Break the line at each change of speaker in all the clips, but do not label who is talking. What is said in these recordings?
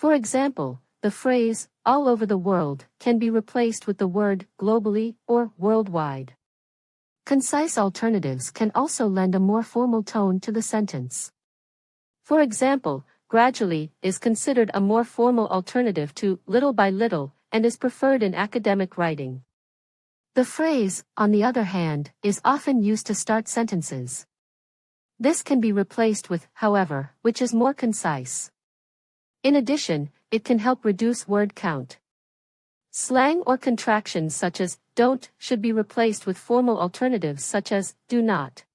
For example, the phrase, all over the world, can be replaced with the word, globally, or worldwide. Concise alternatives can also lend a more formal tone to the sentence. For example, gradually is considered a more formal alternative to little by little and is preferred in academic writing. The phrase, on the other hand, is often used to start sentences. This can be replaced with, however, which is more concise. In addition, it can help reduce word count. Slang or contractions such as don't should be replaced with formal alternatives such as do not.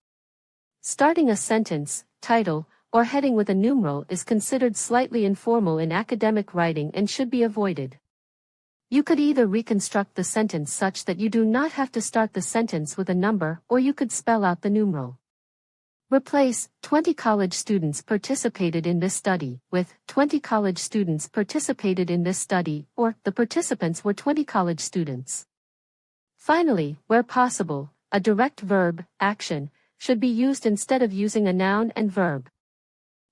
Starting a sentence, title, or heading with a numeral is considered slightly informal in academic writing and should be avoided. You could either reconstruct the sentence such that you do not have to start the sentence with a number, or you could spell out the numeral. Replace 20 college students participated in this study with 20 college students participated in this study, or the participants were 20 college students. Finally, where possible, a direct verb, action, should be used instead of using a noun and verb.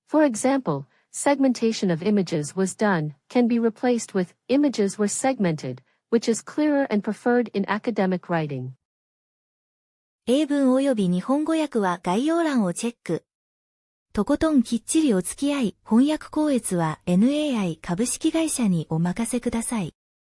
For example, segmentation of images was done, can be replaced with images were segmented, which is clearer and preferred in academic writing.
英文及び日本語訳は概要欄をチェック。とことんきっちりお付き合い、翻訳校閲は NAI 株式会社にお任せください。